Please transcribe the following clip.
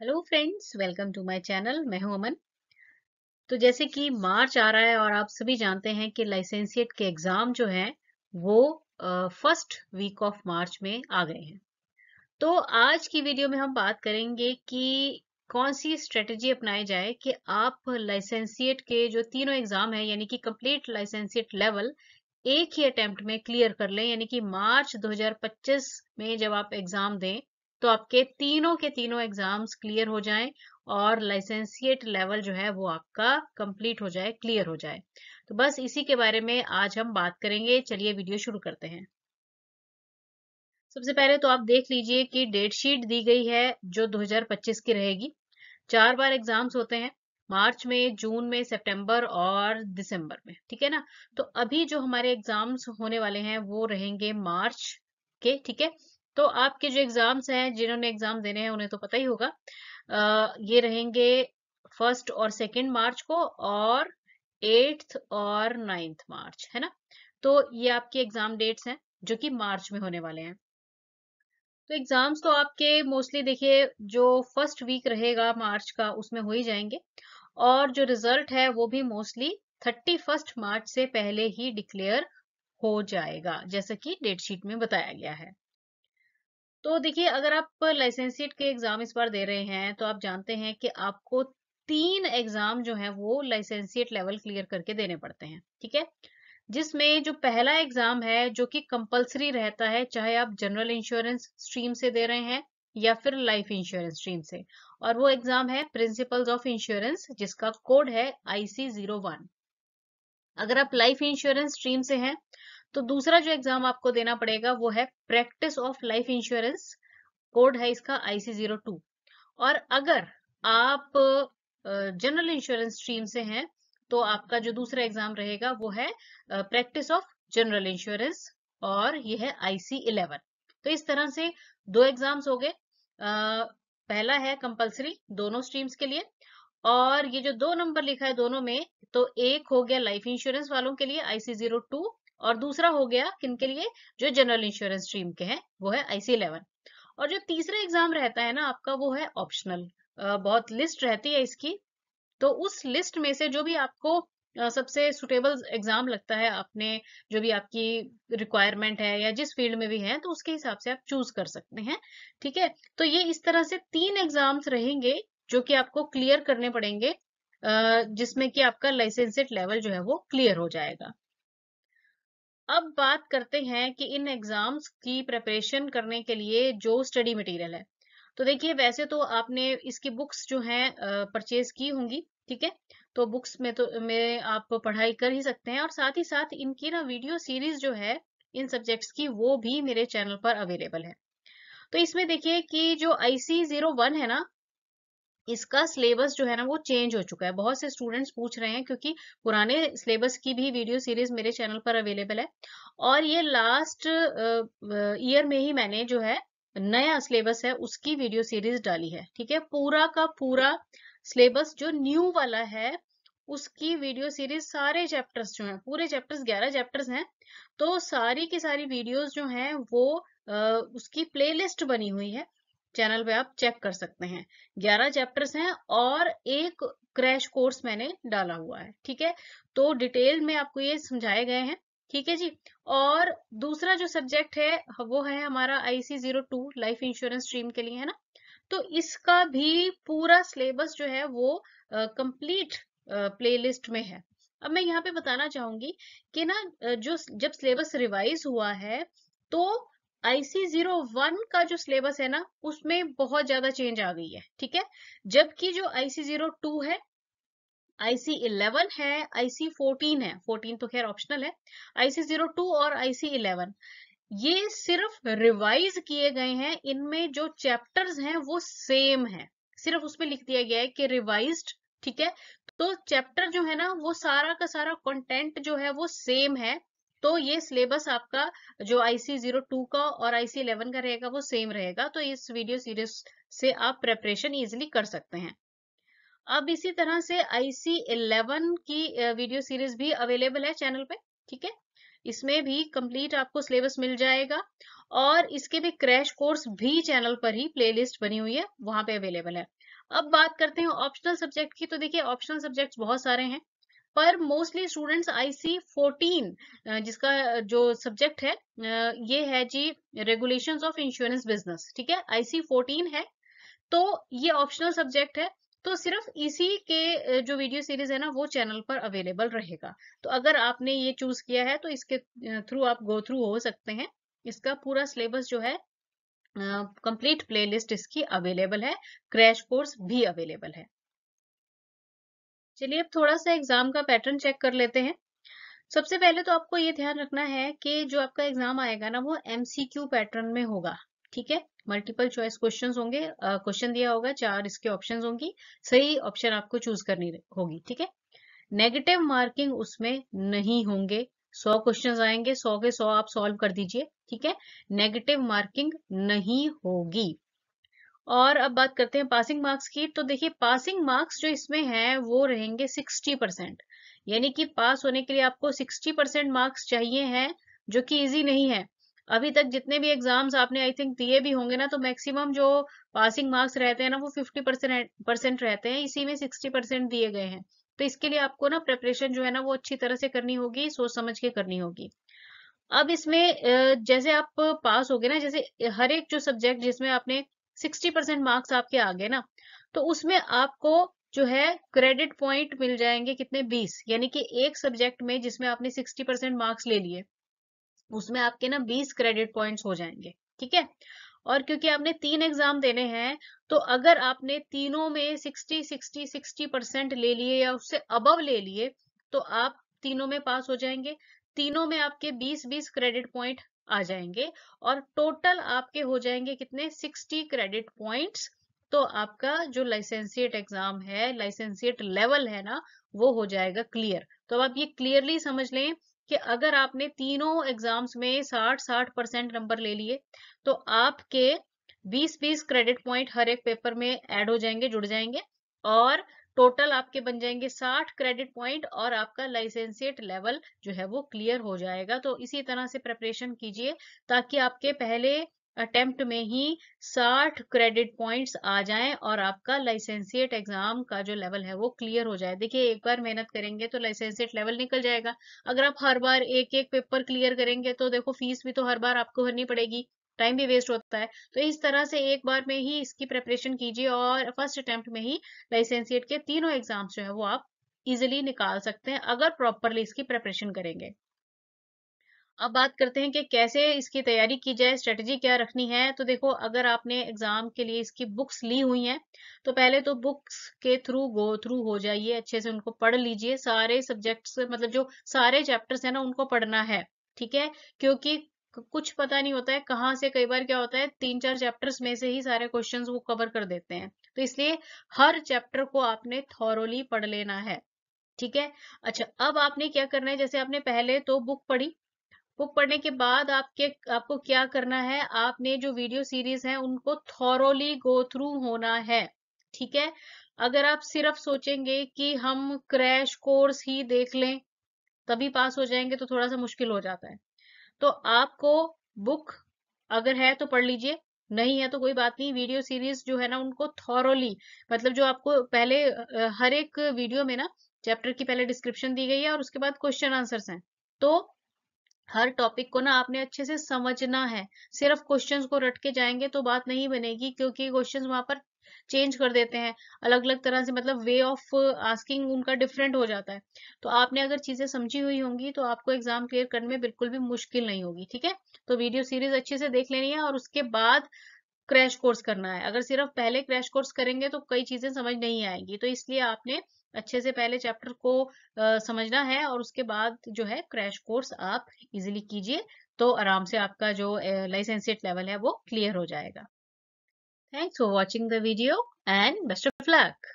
Hello friends, welcome to my channel. मैं हूं अमन। तो जैसे कि मार्च आ रहा है और आप सभी जानते हैं कि लाइसेंसिएट के एग्जाम जो हैं वो फर्स्ट वीक ऑफ मार्च में आ गए हैं। तो आज की वीडियो में हम बात करेंगे कि कौन सी स्ट्रेटजी अपनाई जाए कि आप लाइसेंसिएट के जो तीनों एग्जाम है यानी कि कंप्लीट लाइसेंसिएट लेवल एक ही अटेम्प्ट में क्लियर कर लें। यानी कि मार्च 2025 में जब आप एग्जाम दें तो आपके तीनों के तीनों एग्जाम्स क्लियर हो जाएं और लाइसेंसिएट लेवल जो है वो आपका कंप्लीट हो जाए, क्लियर हो जाए। तो बस इसी के बारे में आज हम बात करेंगे। चलिए वीडियो शुरू करते हैं। सबसे पहले तो आप देख लीजिए कि डेट शीट दी गई है जो 2025 की रहेगी। 4 बार एग्जाम्स होते हैं, मार्च में, जून में, सितंबर और दिसंबर में। ठीक है ना। तो अभी जो हमारे एग्जाम्स होने वाले हैं वो रहेंगे मार्च के। ठीक है। तो आपके जो एग्जाम्स हैं, जिन्होंने एग्जाम देने हैं उन्हें तो पता ही होगा। ये रहेंगे 1 और 2 मार्च को और 8 और 9 मार्च, है ना। तो ये आपके एग्जाम डेट्स हैं जो कि मार्च में होने वाले हैं। तो एग्जाम्स तो आपके मोस्टली देखिए जो फर्स्ट वीक रहेगा मार्च का उसमें हो ही जाएंगे और जो रिजल्ट है वो भी मोस्टली 31 मार्च से पहले ही डिक्लेयर हो जाएगा, जैसा कि डेट शीट में बताया गया है। तो देखिए, अगर आप लाइसेंसिएट के एग्जाम इस बार दे रहे हैं तो आप जानते हैं कि आपको 3 एग्जाम जो है वो लाइसेंसिएट लेवल क्लियर करके देने पड़ते हैं। ठीक है। जिसमें जो पहला एग्जाम है जो कि कंपलसरी रहता है, चाहे आप जनरल इंश्योरेंस स्ट्रीम से दे रहे हैं या फिर लाइफ इंश्योरेंस स्ट्रीम से, और वो एग्जाम है प्रिंसिपल्स ऑफ इंश्योरेंस, जिसका कोड है IC01। अगर आप लाइफ इंश्योरेंस स्ट्रीम से हैं तो दूसरा जो एग्जाम आपको देना पड़ेगा वो है practice of life insurance, code है इसका IC02। और अगर आप जनरल इंश्योरेंस स्ट्रीम से हैं तो आपका जो दूसरा एग्जाम रहेगा वो है प्रैक्टिस ऑफ जनरल इंश्योरेंस और ये है IC11। तो इस तरह से 2 एग्जाम्स हो गए। पहला है कंपलसरी दोनों स्ट्रीम्स के लिए, और ये जो 2 नंबर लिखा है दोनों में, तो एक हो गया लाइफ इंश्योरेंस वालों के लिए IC02 और दूसरा हो गया किन के लिए, जो जनरल इंश्योरेंस स्ट्रीम के हैं, वो है IC11। और जो तीसरा एग्जाम रहता है ना आपका वो है ऑप्शनल। बहुत लिस्ट रहती है इसकी, तो उस लिस्ट में से जो भी आपको सबसे सुटेबल एग्जाम लगता है, आपने जो भी आपकी रिक्वायरमेंट है या जिस फील्ड में भी है, तो उसके हिसाब से आप चूज कर सकते हैं। ठीक है। तो ये इस तरह से 3 एग्जाम्स रहेंगे जो कि आपको क्लियर करने पड़ेंगे, जिसमें कि आपका लाइसेंसेट लेवल जो है वो क्लियर हो जाएगा। अब बात करते हैं कि इन एग्जाम्स की प्रिपरेशन करने के लिए जो स्टडी मटेरियल है। तो देखिए, वैसे तो आपने इसकी बुक्स जो हैं परचेज की होंगी। ठीक है। तो बुक्स में आप पढ़ाई कर ही सकते हैं, और साथ ही साथ इनकी ना वीडियो सीरीज जो है इन सब्जेक्ट्स की वो भी मेरे चैनल पर अवेलेबल है। तो इसमें देखिए कि जो IC01 है ना, इसका सिलेबस जो है ना वो चेंज हो चुका है। बहुत से स्टूडेंट्स पूछ रहे हैं क्योंकि पुराने सिलेबस की भी वीडियो सीरीज मेरे चैनल पर अवेलेबल है, और ये लास्ट ईयर में ही मैंने जो है नया सिलेबस है उसकी वीडियो सीरीज डाली है। ठीक है। पूरा का पूरा सिलेबस जो न्यू वाला है उसकी वीडियो सीरीज, सारे चैप्टर्स जो हैं, पूरे चैप्टर्स 11 चैप्टर्स हैं, तो सारी की सारी वीडियोस जो हैं वो उसकी प्लेलिस्ट बनी हुई है, चैनल पे आप चेक कर सकते हैं। 11 चैप्टर्स हैं और एक क्रैश कोर्स मैंने डाला हुआ है। ठीक है। तो डिटेल में आपको ये समझाए गए हैं। ठीक है जी। और दूसरा जो सब्जेक्ट है वो है हमारा IC02 लाइफ इंश्योरेंस स्ट्रीम के लिए, है ना। तो इसका भी पूरा सिलेबस जो है वो कंप्लीट प्लेलिस्ट में है। अब मैं यहाँ पे बताना चाहूंगी कि ना जो जब सिलेबस रिवाइज हुआ है तो IC01 का जो सिलेबस है ना उसमें बहुत ज्यादा चेंज आ गई है। ठीक है। जबकि जो IC02 है, IC11 है, IC14 है, 14 तो खैर ऑप्शनल है, IC02 और IC11 ये सिर्फ रिवाइज किए गए हैं। इनमें जो चैप्टर्स हैं वो सेम है, सिर्फ उसमें लिख दिया गया है कि रिवाइज्ड। ठीक है। तो चैप्टर जो है ना वो सारा का सारा कंटेंट जो है वो सेम है। तो ये सिलेबस आपका जो IC02 का और IC11 का रहेगा वो सेम रहेगा। तो इस वीडियो सीरीज से आप प्रेपरेशन इजिली कर सकते हैं। अब इसी तरह से IC11 की वीडियो सीरीज भी अवेलेबल है चैनल पे। ठीक है। इसमें भी कंप्लीट आपको सिलेबस मिल जाएगा और इसके भी क्रैश कोर्स भी चैनल पर ही प्लेलिस्ट बनी हुई है, वहां पे अवेलेबल है। अब बात करते हैं ऑप्शनल सब्जेक्ट की। तो देखिए ऑप्शनल सब्जेक्ट्स बहुत सारे हैं, पर मोस्टली स्टूडेंट्स आईसी 14 जिसका जो सब्जेक्ट है ये है जी रेगुलेशंस ऑफ इंश्योरेंस बिजनेस, ठीक है, आईसी 14 है। तो ये ऑप्शनल सब्जेक्ट है, तो सिर्फ इसी के जो वीडियो सीरीज है ना वो चैनल पर अवेलेबल रहेगा। तो अगर आपने ये चूज किया है तो इसके थ्रू आप गो थ्रू हो सकते हैं। इसका पूरा सिलेबस जो है कंप्लीट प्लेलिस्ट इसकी अवेलेबल है, क्रैश कोर्स भी अवेलेबल है। चलिए अब थोड़ा सा एग्जाम का पैटर्न चेक कर लेते हैं। सबसे पहले तो आपको ये ध्यान रखना है कि जो आपका एग्जाम आएगा ना वो एमसीक्यू पैटर्न में होगा, ठीक है। मल्टीपल चॉइस क्वेश्चंस होंगे, क्वेश्चन दिया होगा, 4 इसके ऑप्शंस होंगी, सही ऑप्शन आपको चूज करनी होगी, ठीक है। नेगेटिव मार्किंग उसमें नहीं होंगे, 100 क्वेश्चंस आएंगे, 100 के 100 आप सॉल्व कर दीजिए, ठीक है। नेगेटिव मार्किंग नहीं होगी। और अब बात करते हैं पासिंग मार्क्स की। तो देखिए पासिंग मार्क्स जो इसमें है वो रहेंगे 60%, यानी कि पास होने के लिए आपको 60% मार्क्स चाहिए हैं, जो कि इजी नहीं है। अभी तक जितने भी एग्जाम्स आपने आई थिंक दिए भी होंगे ना, तो मैक्सिमम जो पासिंग मार्क्स रहते हैं ना वो 50% रहते हैं, इसी में 60% दिए गए हैं। तो इसके लिए आपको ना प्रिपरेशन जो है ना वो अच्छी तरह से करनी होगी, सोच समझ के करनी होगी। अब इसमें जैसे आप पास हो गए ना, जैसे हर एक जो सब्जेक्ट जिसमें आपने 60% मार्क्स आपके आ गए ना, तो उसमें आपको जो है क्रेडिट पॉइंट मिल जाएंगे कितने, 20। यानी कि एक सब्जेक्ट में जिसमें आपने 60% मार्क्स ले लिए उसमें आपके ना 20 क्रेडिट पॉइंट्स हो जाएंगे, ठीक है। और क्योंकि आपने 3 एग्जाम देने हैं, तो अगर आपने तीनों में 60-60-60% ले लिए या उससे अबव ले लिए तो आप तीनों में पास हो जाएंगे। तीनों में आपके 20-20 क्रेडिट पॉइंट आ जाएंगे और टोटल आपके हो जाएंगे कितने, 60 क्रेडिट पॉइंट्स। तो आपका जो लाइसेंसिएट एग्जाम है, लाइसेंसिएट लेवल है ना, वो हो जाएगा क्लियर। तो अब आप ये क्लियरली समझ लें कि अगर आपने तीनों एग्जाम्स में 60-60% नंबर ले लिए तो आपके 20-20 क्रेडिट पॉइंट हर एक पेपर में ऐड हो जाएंगे, जुड़ जाएंगे, और टोटल आपके बन जाएंगे 60 क्रेडिट पॉइंट और आपका लाइसेंसिएट लेवल जो है वो क्लियर हो जाएगा। तो इसी तरह से प्रिपरेशन कीजिए ताकि आपके पहले अटेम्प्ट में ही 60 क्रेडिट पॉइंट्स आ जाएं और आपका लाइसेंसिएट एग्जाम का जो लेवल है वो क्लियर हो जाए। देखिए एक बार मेहनत करेंगे तो लाइसेंसिएट लेवल निकल जाएगा। अगर आप हर बार एक एक पेपर क्लियर करेंगे तो देखो फीस भी तो हर बार आपको भरनी पड़ेगी, टाइम भी वेस्ट होता है। तो इस तरह से एक बार में ही इसकी प्रिपरेशन कीजिए और फर्स्ट अटेम्प्ट में ही लाइसेंसिएट के तीनों एग्जाम्स जो है वो आप इजिली निकाल सकते हैं अगर प्रॉपरली इसकी प्रिपरेशन करेंगे। अब बात करते हैं कि कैसे इसकी तैयारी की जाए, स्ट्रेटजी क्या रखनी है। तो देखो अगर आपने एग्जाम के लिए इसकी बुक्स ली हुई हैं तो पहले तो बुक्स के थ्रू गो थ्रू हो जाइए, अच्छे से उनको पढ़ लीजिए। सारे सब्जेक्ट्स मतलब जो सारे चैप्टर्स हैं ना उनको पढ़ना है, ठीक है। क्योंकि कुछ पता नहीं होता है कहाँ से, कई बार क्या होता है 3-4 चैप्टर्स में से ही सारे क्वेश्चंस वो कवर कर देते हैं। तो इसलिए हर चैप्टर को आपने थॉरोली पढ़ लेना है, ठीक है। अच्छा अब आपने क्या करना है, जैसे आपने पहले तो बुक पढ़ी, बुक पढ़ने के बाद आपको क्या करना है, आपने जो वीडियो सीरीज है उनको थॉरोली गो थ्रू होना है, ठीक है। अगर आप सिर्फ सोचेंगे कि हम क्रैश कोर्स ही देख लें तभी पास हो जाएंगे तो थोड़ा सा मुश्किल हो जाता है। तो आपको बुक अगर है तो पढ़ लीजिए, नहीं है तो कोई बात नहीं, वीडियो सीरीज जो है ना उनको थॉरोली, मतलब जो आपको पहले हर एक वीडियो में ना चैप्टर की पहले डिस्क्रिप्शन दी गई है और उसके बाद क्वेश्चन आंसर्स हैं। तो हर टॉपिक को ना आपने अच्छे से समझना है। सिर्फ क्वेश्चंस को रट के जाएंगे तो बात नहीं बनेगी, क्योंकि क्वेश्चंस वहां पर चेंज कर देते हैं अलग अलग तरह से, मतलब वे ऑफ आस्किंग उनका डिफरेंट हो जाता है। तो आपने अगर चीजें समझी हुई होंगी तो आपको एग्जाम क्लियर करने में बिल्कुल भी मुश्किल नहीं होगी, ठीक है। तो वीडियो सीरीज अच्छे से देख लेनी है और उसके बाद क्रैश कोर्स करना है। अगर सिर्फ पहले क्रैश कोर्स करेंगे तो कई चीजें समझ नहीं आएंगी, तो इसलिए आपने अच्छे से पहले चैप्टर को समझना है और उसके बाद जो है क्रैश कोर्स आप इजीली कीजिए, तो आराम से आपका जो लाइसेंसिएट लेवल है वो क्लियर हो जाएगा। Thanks for watching the video and best of luck.